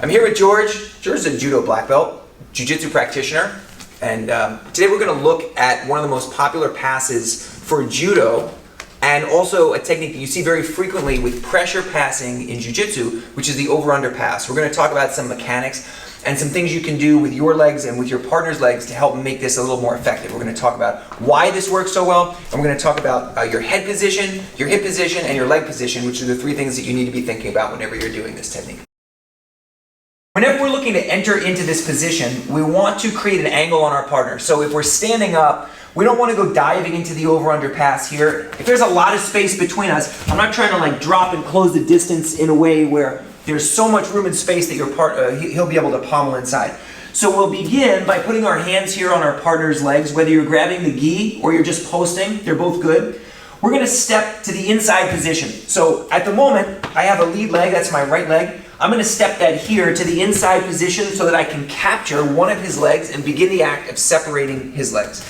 I'm here with George. George is a Judo black belt, Jiu-Jitsu practitioner, and today we're going to look at one of the most popular passes for Judo, and also a technique that you see very frequently with pressure passing in Jiu-Jitsu, which is the over-under pass. We're going to talk about some mechanics and some things you can do with your legs and with your partner's legs to help make this a little more effective. We're going to talk about why this works so well, and we're going to talk about your head position, your hip position, and your leg position, which are the three things that you need to be thinking about whenever you're doing this technique. Whenever we're looking to enter into this position, we want to create an angle on our partner. So if we're standing up, we don't want to go diving into the over-under pass here. If there's a lot of space between us, I'm not trying to like drop and close the distance in a way where there's so much room and space that your he'll be able to pommel inside. So we'll begin by putting our hands here on our partner's legs, whether you're grabbing the gi or you're just posting, they're both good. We're going to step to the inside position. So at the moment, I have a lead leg, that's my right leg. I'm going to step that here to the inside position so that I can capture one of his legs and begin the act of separating his legs.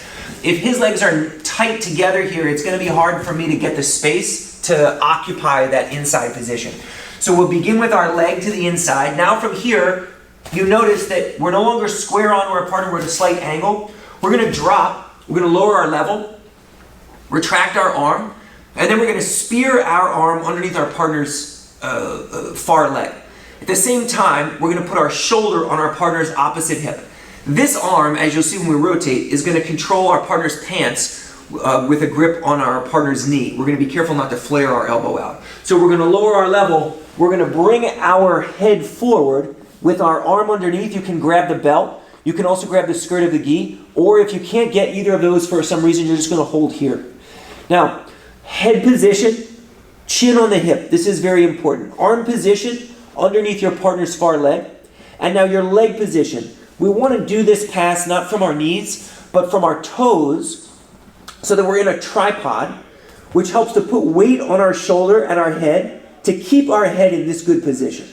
If his legs are tight together here, it's going to be hard for me to get the space to occupy that inside position. So we'll begin with our leg to the inside. Now from here, you notice that we're no longer square onto our partner, we're at a slight angle. We're going to drop, we're going to lower our level, retract our arm, and then we're going to spear our arm underneath our partner's far leg. At the same time, we're going to put our shoulder on our partner's opposite hip. This arm, as you'll see when we rotate, is going to control our partner's pants with a grip on our partner's knee. We're going to be careful not to flare our elbow out. So we're going to lower our level. We're going to bring our head forward with our arm underneath. You can grab the belt. You can also grab the skirt of the gi. Or if you can't get either of those for some reason, you're just going to hold here. Now, head position, chin on the hip. This is very important. Arm position underneath your partner's far leg. And now your leg position. We want to do this pass not from our knees, but from our toes, so that we're in a tripod, which helps to put weight on our shoulder and our head to keep our head in this good position.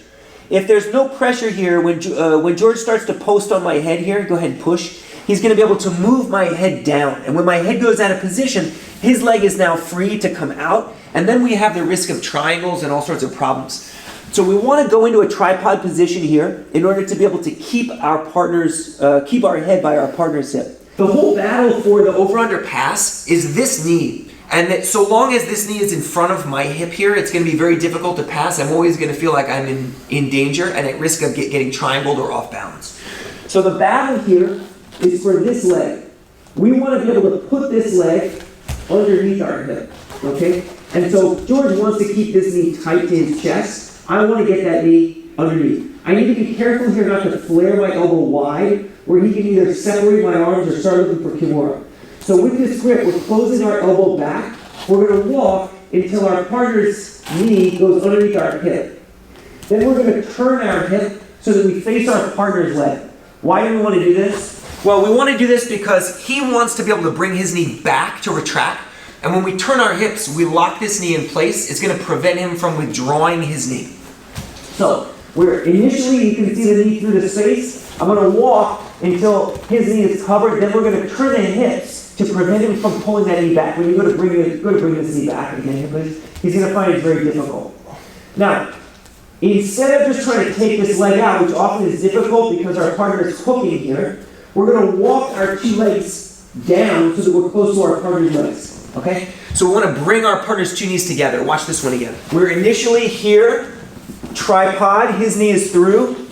If there's no pressure here, when George starts to post on my head here, go ahead and push, he's going to be able to move my head down. And when my head goes out of position, his leg is now free to come out, and then we have the risk of triangles and all sorts of problems. So we want to go into a tripod position here in order to be able to keep our head by our partner's hip. The whole battle for the over-under pass is this knee. And that so long as this knee is in front of my hip here, it's going to be very difficult to pass. I'm always going to feel like I'm in danger and at risk of getting triangled or off balance. So the battle here is for this leg. We want to be able to put this leg underneath our hip. Okay? And so George wants to keep this knee tight to his chest. I want to get that knee underneath. I need to be careful here not to flare my elbow wide, where he can either separate my arms or start looking for kimura. So with this grip, we're closing our elbow back. We're going to walk until our partner's knee goes underneath our hip. Then we're going to turn our hip so that we face our partner's leg. Why do we want to do this? Well, we want to do this because he wants to be able to bring his knee back to retract. And when we turn our hips, we lock this knee in place. It's going to prevent him from withdrawing his knee. So, initially, you can see the knee through the space. I'm going to walk until his knee is covered. Then we're going to turn the hips to prevent him from pulling that knee back. When you go to bring this knee back again, he's going to find it very difficult. Now, instead of just trying to take this leg out, which often is difficult because our partner is hooking here, we're going to walk our two legs down so that we're close to our partner's legs. Okay? So we want to bring our partner's two knees together. Watch this one again. We're initially here, tripod, his knee is through.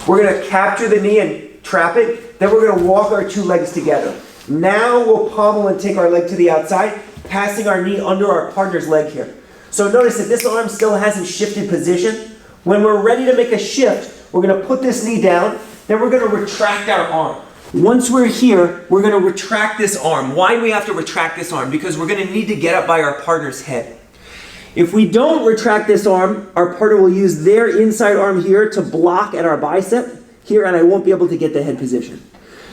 We're going to capture the knee and trap it. Then we're going to walk our two legs together. Now we'll pommel and take our leg to the outside, passing our knee under our partner's leg here. So notice that this arm still hasn't shifted position. When we're ready to make a shift, we're going to put this knee down. Then we're going to retract our arm. Once we're here, we're going to retract this arm. Why do we have to retract this arm? Because we're going to need to get up by our partner's head. If we don't retract this arm, our partner will use their inside arm here to block at our bicep here, and I won't be able to get the head position.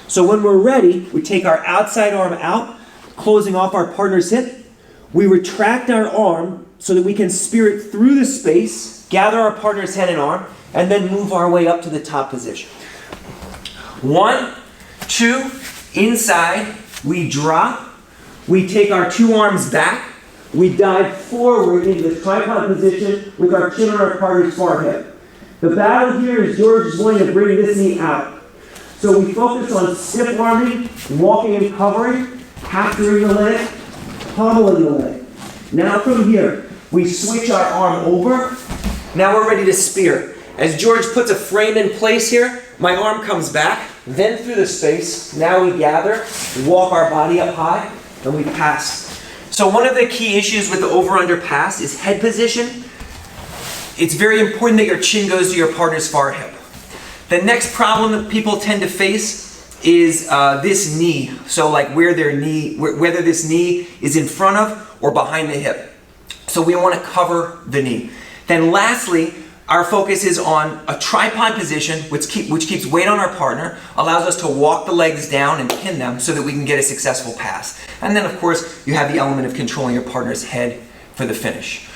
So when we're ready, we take our outside arm out, closing off our partner's hip. We retract our arm so that we can spear it through the space, gather our partner's head and arm, and then move our way up to the top position. 1, 2, inside, we drop, we take our two arms back, we dive forward into the tripod position with our chin on our partner's far hip. The battle here is George is going to bring this knee out. So we focus on stiff arming, walking and covering, capturing the leg, pummeling the leg. Now from here, we switch our arm over. Now we're ready to spear. As George puts a frame in place here, my arm comes back, then through the space. Now we gather, walk our body up high, and we pass. So one of the key issues with the over-under pass is head position. It's very important that your chin goes to your partner's far hip. The next problem that people tend to face is this knee. So like whether this knee is in front of or behind the hip. So we want to cover the knee. Then lastly, our focus is on a tripod position, which keeps weight on our partner, allows us to walk the legs down and pin them so that we can get a successful pass. And then of course, you have the element of controlling your partner's head for the finish.